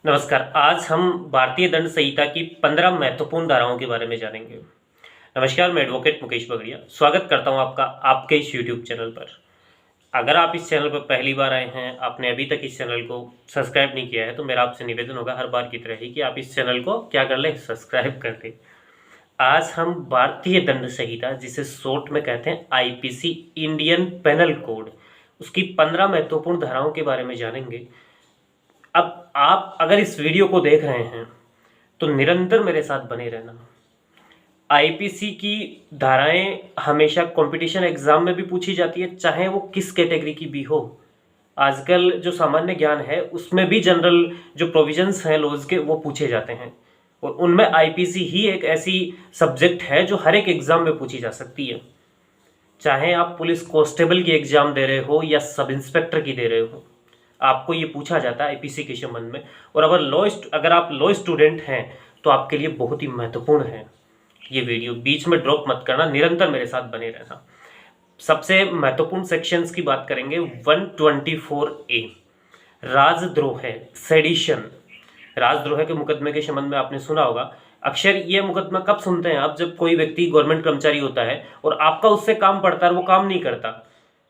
नमस्कार। आज हम भारतीय दंड संहिता की 15 महत्वपूर्ण धाराओं के बारे में जानेंगे। नमस्कार, मैं एडवोकेट मुकेश बगड़िया स्वागत करता हूं आपका आपके इस यूट्यूब चैनल पर। अगर आप इस चैनल पर पहली बार आए हैं, आपने अभी तक इस चैनल को सब्सक्राइब नहीं किया है, तो मेरा आपसे निवेदन होगा हर बार की तरह ही कि आप इस चैनल को क्या कर लें, सब्सक्राइब कर लें। आज हम भारतीय दंड संहिता, जिसे शॉर्ट में कहते हैं आईपीसी, इंडियन पेनल कोड, उसकी 15 महत्वपूर्ण धाराओं के बारे में जानेंगे। अब आप अगर इस वीडियो को देख रहे हैं तो निरंतर मेरे साथ बने रहना। आईपीसी की धाराएं हमेशा कंपटीशन एग्जाम में भी पूछी जाती है, चाहे वो किस कैटेगरी की भी हो। आजकल जो सामान्य ज्ञान है उसमें भी जनरल जो प्रोविजंस हैं लॉज के, वो पूछे जाते हैं, और उनमें आईपीसी ही एक ऐसी सब्जेक्ट है जो हर एक एग्जाम में पूछी जा सकती है। चाहे आप पुलिस कांस्टेबल की एग्जाम दे रहे हो या सब इंस्पेक्टर की दे रहे हो, आपको ये पूछा जाता है आईपीसी के संबंध में। और अगर आप लॉ स्टूडेंट हैं तो आपके लिए बहुत ही महत्वपूर्ण है। ये वीडियो बीच में ड्रॉप मत करना, निरंतर मेरे साथ बने रहना। सबसे महत्वपूर्ण सेक्शंस की बात करेंगे। 124A राजद्रोह है, सेडिशन। राजद्रोह के मुकदमे के संबंध में आपने सुना होगा। अक्सर ये मुकदमा कब सुनते हैं आप, जब कोई व्यक्ति गवर्नमेंट कर्मचारी होता है और आपका उससे काम पड़ता है और वो काम नहीं करता,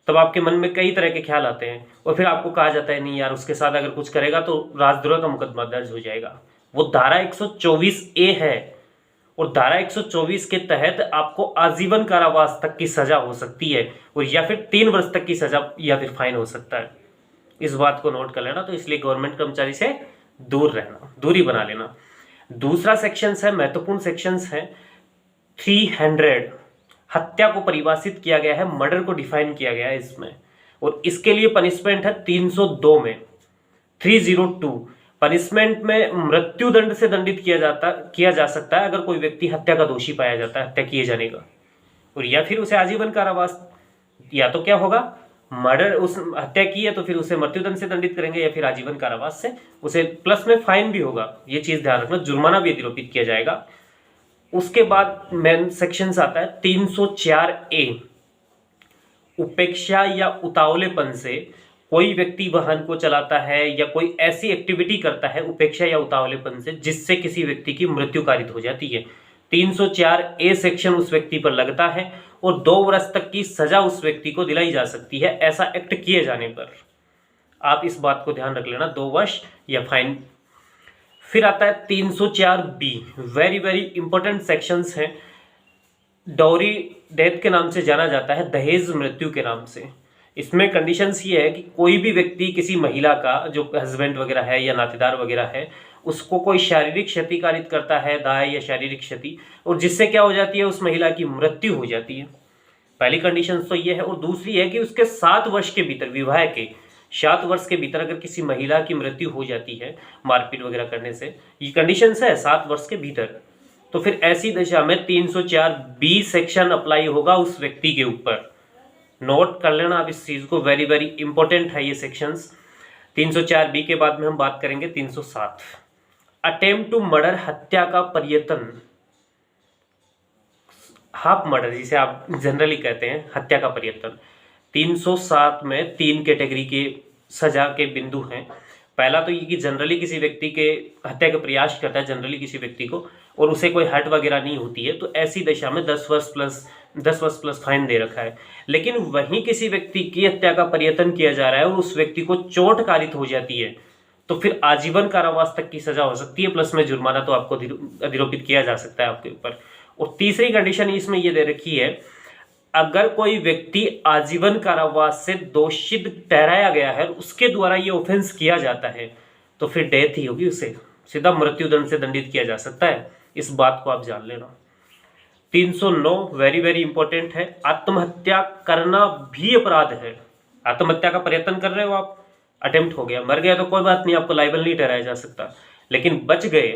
तब आपके मन में कई तरह के ख्याल आते हैं और फिर आपको कहा जाता है नहीं यार, उसके साथ अगर कुछ करेगा तो राजद्रोह का मुकदमा दर्ज हो जाएगा। वो धारा 124A है, और धारा 124 के तहत आपको आजीवन कारावास तक की सजा हो सकती है, और या फिर 3 वर्ष तक की सजा या फिर फाइन हो सकता है। इस बात को नोट कर लेना। तो इसलिए गवर्नमेंट कर्मचारी से दूर रहना, दूरी बना लेना। दूसरा सेक्शन है, महत्वपूर्ण सेक्शन है 300। हत्या को परिभाषित किया गया है, मर्डर को डिफाइन किया गया है इसमें, और इसके लिए पनिशमेंट है 302 में 302। पनिशमेंट में मृत्यु दंड से दंडित किया जा सकता है अगर कोई व्यक्ति हत्या का दोषी पाया जाता है, हत्या किए जाने का, और या फिर उसे आजीवन कारावास, या तो क्या होगा, मर्डर, उस हत्या की है तो फिर उसे मृत्युदंड से दंडित करेंगे, या फिर आजीवन कारावास से उसे, प्लस में फाइन भी होगा। ये चीज ध्यान रखना, जुर्माना भी निरूपित किया जाएगा। उसके बाद मेन सेक्शन आता है 304A। उपेक्षा या उतावलेपन से कोई व्यक्ति वाहन को चलाता है या कोई ऐसी एक्टिविटी करता है उपेक्षा या उतावलेपन से जिससे किसी व्यक्ति की मृत्यु कारित हो जाती है, 304A सेक्शन उस व्यक्ति पर लगता है, और 2 वर्ष तक की सजा उस व्यक्ति को दिलाई जा सकती है ऐसा एक्ट किए जाने पर। आप इस बात को ध्यान रख लेना, 2 वर्ष या फाइन। फिर आता है 304B, very very important sections हैं। डॉरी डेथ के नाम से जाना जाता है, दहेज मृत्यु के नाम से। इसमें कंडीशंस ये है कि कोई भी व्यक्ति किसी महिला का, जो हस्बैंड वगैरह है या नातेदार वगैरह है, उसको कोई शारीरिक क्षति कारित करता है, दाह या शारीरिक क्षति, और जिससे क्या हो जाती है, उस महिला की मृत्यु हो जाती है। पहली कंडीशन तो ये है, और दूसरी है कि उसके 7 वर्ष के भीतर, विवाह के 7 वर्ष के भीतर अगर किसी महिला की मृत्यु हो जाती है मारपीट वगैरह करने से, ये कंडीशन है 7 वर्ष के भीतर, तो फिर ऐसी दशा में 304B सेक्शन अप्लाई होगा उस व्यक्ति के ऊपर। नोट कर लेना आप इस चीज को, वेरी वेरी इंपॉर्टेंट है ये सेक्शंस। 304B के बाद में हम बात करेंगे 307, अटेम्प्ट टू मर्डर, हत्या का प्रयत्न, हाफ मर्डर जिसे आप जनरली कहते हैं, हत्या का प्रयत्न। 307 में 3 कैटेगरी के सजा के बिंदु हैं। पहला तो ये कि जनरली किसी व्यक्ति के हत्या का प्रयास करता है, जनरली किसी व्यक्ति को, और उसे कोई हट वगैरह नहीं होती है, तो ऐसी दशा में 10 वर्ष प्लस फाइन दे रखा है। लेकिन वहीं किसी व्यक्ति की हत्या का प्रयत्न किया जा रहा है और उस व्यक्ति को चोट कारित हो जाती है, तो फिर आजीवन कारावास तक की सजा हो सकती है, प्लस में जुर्माना तो आपको अधिरोपित किया जा सकता है आपके ऊपर। और तीसरी कंडीशन इसमें ये दे रखी है, अगर कोई व्यक्ति आजीवन कारावास से दोषित ठहराया गया है, उसके द्वारा ये ऑफेंस किया जाता है, तो फिर डेथ ही होगी, उसे सीधा मृत्युदंड से दंडित किया जा सकता है। इस बात को आप जान लेना। 309 वेरी वेरी इंपॉर्टेंट है, आत्महत्या करना भी अपराध है। आत्महत्या का प्रयत्न कर रहे हो आप, अटेम्प्ट हो गया, मर गया तो कोई बात नहीं, आपको लायबल नहीं ठहराया जा सकता, लेकिन बच गए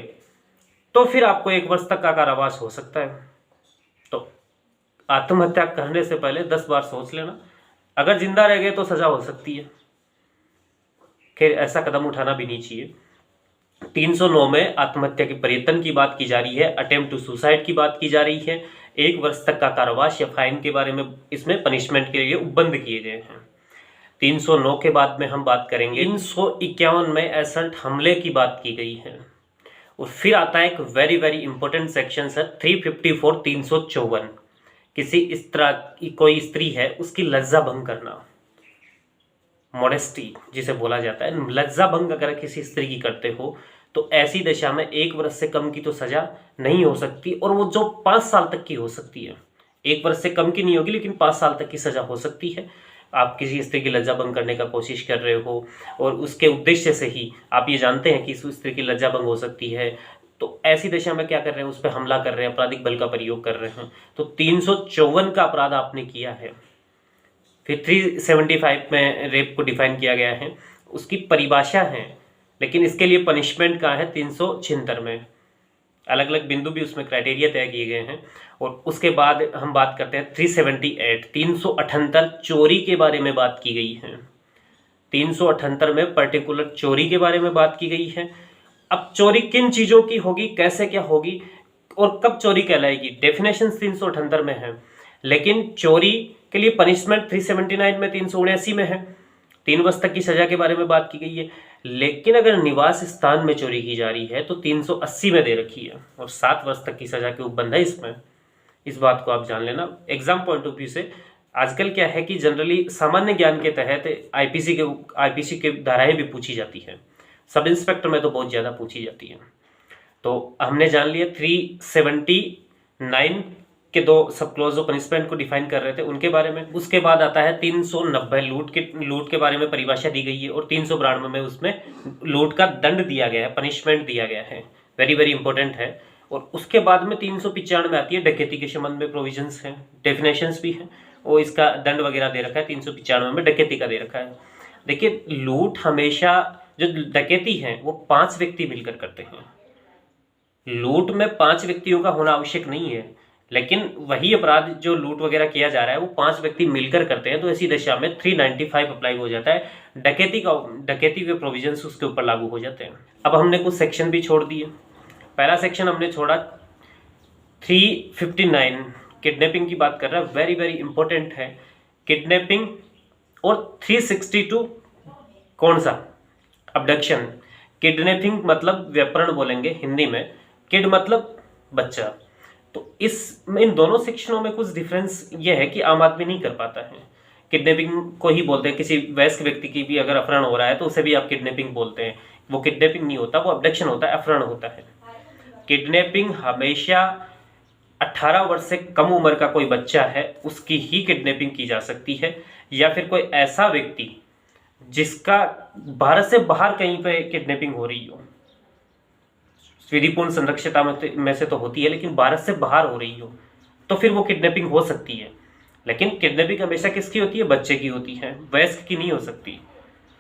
तो फिर आपको 1 वर्ष तक का कारावास हो सकता है। तो आत्महत्या करने से पहले 10 बार सोच लेना, अगर जिंदा रह गए तो सजा हो सकती है, खैर ऐसा कदम उठाना भी नहीं चाहिए। 309 में आत्महत्या के प्रयत्न की बात की जा रही है, अटेम्प्ट टू सुसाइड की बात की जा रही है, 1 वर्ष तक का कारावास या फाइन के बारे में इसमें पनिशमेंट के लिए उपबंध किए गए हैं। 309 के बाद में हम बात करेंगे 351 में एसल्ट हमले की बात की गई है। और फिर आता है एक वेरी वेरी इंपॉर्टेंट सेक्शन है 354 354, किसी इस तरह की कोई स्त्री है उसकी लज्जा भंग करना, मॉडेस्टी जिसे बोला जाता है। लज्जा भंग अगर किसी स्त्री की करते हो तो ऐसी दशा में 1 वर्ष से कम की तो सजा नहीं हो सकती, और वो जो 5 साल तक की हो सकती है। 1 वर्ष से कम की नहीं होगी लेकिन 5 साल तक की सजा हो सकती है। आप किसी स्त्री की लज्जा भंग करने का कोशिश कर रहे हो और उसके उद्देश्य से ही आप ये जानते हैं कि इस स्त्री की लज्जा भंग हो सकती है, तो ऐसी दशा में क्या कर रहे हैं, उस पर हमला कर रहे हैं, आपराधिक बल का प्रयोग कर रहे हैं। तो 354 का अपराध आपने किया है। फिर 375 में रेप को डिफाइन किया गया है, उसकी परिभाषा है, लेकिन इसके लिए पनिशमेंट कहाँ है 376 में। अलग अलग बिंदु भी उसमें क्राइटेरिया तय किए गए हैं। और उसके बाद हम बात करते हैं 378 378 चोरी के बारे में बात की गई है। 378 में पर्टिकुलर चोरी के बारे में बात की गई है। अब चोरी किन चीज़ों की होगी, कैसे क्या होगी और कब चोरी कहलाएगी, डेफिनेशन 378 में है, लेकिन चोरी के लिए पनिशमेंट 379 में 379 में है। 3 वर्ष तक की सजा के बारे में बात की गई है। लेकिन अगर निवास स्थान में चोरी की जा रही है तो 380 में दे रखी है और 7 वर्ष तक की सजा के उपबंध है इसमें। इस बात को आप जान लेना। एग्जाम पॉइंट ऑफ व्यू से आजकल क्या है कि जनरली सामान्य ज्ञान के तहत आईपीसी के धाराएं भी पूछी जाती है, सब इंस्पेक्टर में तो बहुत ज़्यादा पूछी जाती है। तो हमने जान लिया 379 के 2 सब क्लॉज जो पनिशमेंट को डिफाइन कर रहे थे उनके बारे में। उसके बाद आता है 390 लूट के बारे में परिभाषा दी गई है, और 392 में उसमें लूट का दंड दिया गया है, पनिशमेंट दिया गया है, वेरी वेरी इंपॉर्टेंट है। और उसके बाद में 395 में आती है डकैती के संबंध में प्रोविजंस हैं, डेफिनेशंस भी हैं, और इसका दंड वगैरह दे रखा है। 395 में डकैती का दे रखा है। देखिए लूट हमेशा, जो डकैती है वो 5 व्यक्ति मिलकर करते हैं। लूट में 5 व्यक्तियों का होना आवश्यक नहीं है, लेकिन वही अपराध जो लूट वगैरह किया जा रहा है वो 5 व्यक्ति मिलकर करते हैं, तो ऐसी दशा में 395 अप्लाई हो जाता है। डकैती के प्रोविजंस उसके ऊपर लागू हो जाते हैं। अब हमने कुछ सेक्शन भी छोड़ दिए। पहला सेक्शन हमने छोड़ा 359 किडनैपिंग की बात कर रहा है, वेरी वेरी इंपॉर्टेंट है किडनैपिंग। और 362 कौन सा, अबडक्शन। किडनैपिंग मतलब व्याकरण बोलेंगे हिंदी में, किड मतलब बच्चा। तो इन दोनों सेक्शनों में कुछ डिफरेंस ये है कि आम आदमी नहीं कर पाता है। किडनैपिंग को ही बोलते हैं, किसी वयस्क व्यक्ति की भी अगर अपहरण हो रहा है तो उसे भी आप किडनैपिंग बोलते हैं। वो किडनैपिंग नहीं होता, वो अबडक्शन होता है, अपहरण होता है। किडनैपिंग हमेशा 18 वर्ष से कम उम्र का कोई बच्चा है उसकी ही किडनैपिंग की जा सकती है, या फिर कोई ऐसा व्यक्ति जिसका भारत से बाहर कहीं पे किडनैपिंग हो रही हो। विधिपूर्ण संरक्षिता में से तो होती है, लेकिन भारत से बाहर हो रही हो तो फिर वो किडनैपिंग हो सकती है। लेकिन किडनैपिंग हमेशा किसकी होती है, बच्चे की होती है, वयस्क की नहीं हो सकती।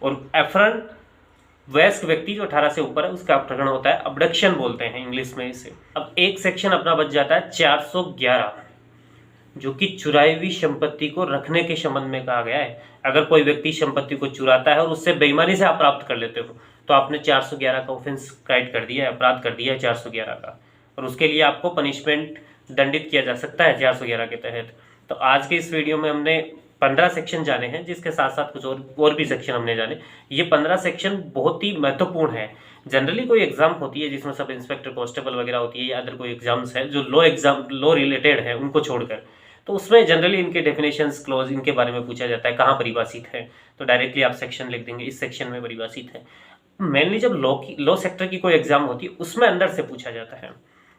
और अपहरण वयस्क व्यक्ति जो 18 से ऊपर है उसका अपहरण होता है, अबडक्शन बोलते हैं इंग्लिश में इसे। अब एक सेक्शन अपना बच जाता है 411, जो कि चुराई हुई संपत्ति को रखने के संबंध में कहा गया है। अगर कोई व्यक्ति संपत्ति को चुराता है और उससे बेईमानी से आप प्राप्त कर लेते हो तो आपने 411 का ऑफेंस क्राइट कर दिया है, अपराध कर दिया है 411 का, और उसके लिए आपको पनिशमेंट दंडित किया जा सकता है 411 के तहत। तो आज के इस वीडियो में हमने 15 सेक्शन जाने हैं, जिसके साथ साथ कुछ और भी सेक्शन हमने जाने। ये 15 सेक्शन बहुत ही महत्वपूर्ण है। जनरली कोई एग्जाम होती है जिसमें सब इंस्पेक्टर कांस्टेबल वगैरह होती है, या अदर कोई एग्जाम्स है जो लॉ रिलेटेड है उनको छोड़कर, तो उसमें जनरली इनके डेफिनेशंस क्लॉज इनके बारे में पूछा जाता है, कहाँ परिभाषित है, तो डायरेक्टली आप सेक्शन लिख देंगे इस सेक्शन में परिभाषित है। मेनली जब लॉ सेक्टर की कोई एग्जाम होती है उसमें अंदर से पूछा जाता है।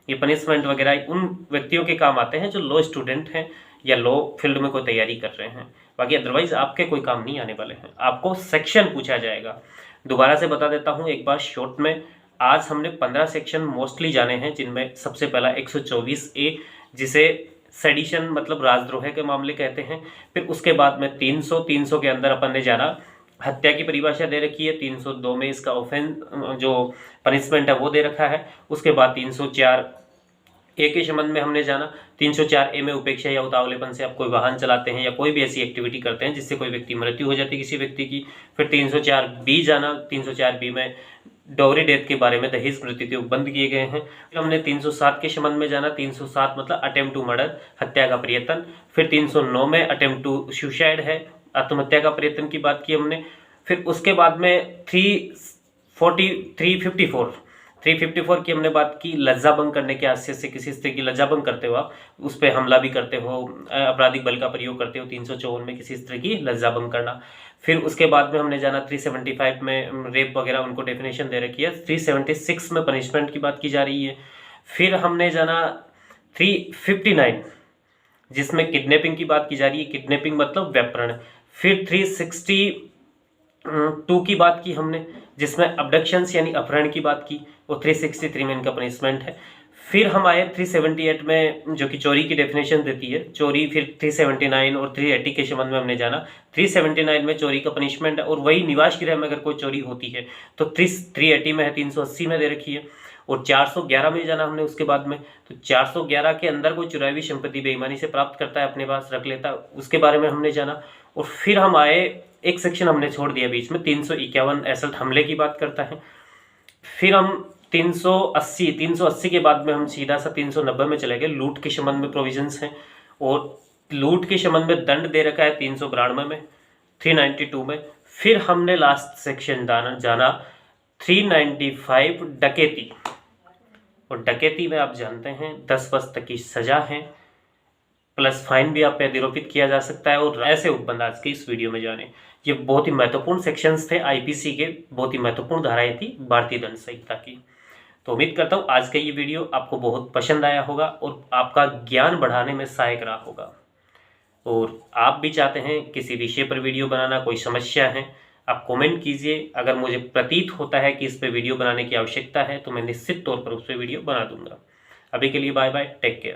ये पनिशमेंट वगैरह उन व्यक्तियों के काम आते हैं जो लॉ स्टूडेंट हैं या लॉ फील्ड में कोई तैयारी कर रहे हैं, बाकी अदरवाइज आपके कोई काम नहीं आने वाले हैं। आपको सेक्शन पूछा जाएगा। दोबारा से बता देता हूँ एक बार शॉर्ट में, आज हमने 15 सेक्शन मोस्टली जाने हैं, जिनमें सबसे पहला 124A जिसे सेडिशन मतलब राजद्रोह के मामले कहते हैं। फिर उसके बाद में 300 के अंदर अपन ने जाना, हत्या की परिभाषा दे रखी है। 302 में इसका ऑफेंस जो पनिशमेंट है वो दे रखा है। उसके बाद 304A के संबंध में हमने जाना। 304A में उपेक्षा या उतावलेपन से आप कोई वाहन चलाते हैं या कोई भी ऐसी एक्टिविटी करते हैं जिससे कोई व्यक्ति मृत्यु हो जाती है किसी व्यक्ति की। फिर 304B जाना। 304B में डॉवरी डेथ के बारे में, दहेज मृत्यु के उपबंध किए गए हैं। फिर हमने 307 के संबंध में जाना। 307 मतलब अटेम्प्ट टू मर्डर, हत्या का प्रयत्न। फिर 309 में अटेम्प्ट टू सुसाइड है, आत्महत्या का प्रयत्न की बात की हमने। फिर उसके बाद में 354 की हमने बात की, लज्जा भंग करने के हास्य से किसी स्त्री की लज्जा भंग करते हो, आप उस पर हमला भी करते हो, आपराधिक बल का प्रयोग करते हो। 354 में किसी स्त्री की लज्जा भंग करना। फिर उसके बाद में हमने जाना 375 में रेप वगैरह उनको डेफिनेशन दे रखी है। 376 में पनिशमेंट की बात की जा रही है। फिर हमने जाना 359 जिसमें किडनैपिंग की बात की जा रही है, किडनैपिंग मतलब व्यापरण। फिर 362 की बात की हमने जिसमें अबडक्शंस यानी अपहरण की बात की, और 363 में इनका पनिशमेंट है। फिर हम आए 378 में जो कि चोरी की डेफिनेशन देती है चोरी। फिर 379 और 380 के संबंध में हमने जाना। 379 में चोरी का पनिशमेंट है, और वही निवास गृह में अगर कोई चोरी होती है तो 380 में है, 380 में दे रखी है। और 411 में जाना हमने उसके बाद में, तो 411 के अंदर कोई चुराई हुई संपत्ति बेईमानी से प्राप्त करता है, अपने पास रख लेता है, उसके बारे में हमने जाना। और फिर हम आए, एक सेक्शन हमने छोड़ दिया बीच में, 351 असल्ट हमले की बात करता है। फिर हम 380 के बाद में हम सीधा सा 390 में चले गए। लूट के संबंध में प्रोविजंस हैं, और लूट के संबंध में दंड दे रखा है 392 में, 392 में। फिर हमने लास्ट सेक्शन जाना 395 डकैती, और डकैती में आप जानते हैं 10 वर्ष तक की सजा है, प्लस फाइन भी आप पे अधिरोपित किया जा सकता है। और ऐसे उपबंध आज के इस वीडियो में जाने, ये बहुत ही महत्वपूर्ण सेक्शंस थे आईपीसी के, बहुत ही महत्वपूर्ण धाराएं थी भारतीय दंड संहिता की। तो उम्मीद करता हूँ आज का ये वीडियो आपको बहुत पसंद आया होगा और आपका ज्ञान बढ़ाने में सहायक रहा होगा। और आप भी चाहते हैं किसी विषय पर वीडियो बनाना, कोई समस्या है, आप कमेंट कीजिए। अगर मुझे प्रतीत होता है कि इस पर वीडियो बनाने की आवश्यकता है तो मैं निश्चित तौर पर उस पर वीडियो बना दूंगा। अभी के लिए बाय बाय, टेक केयर।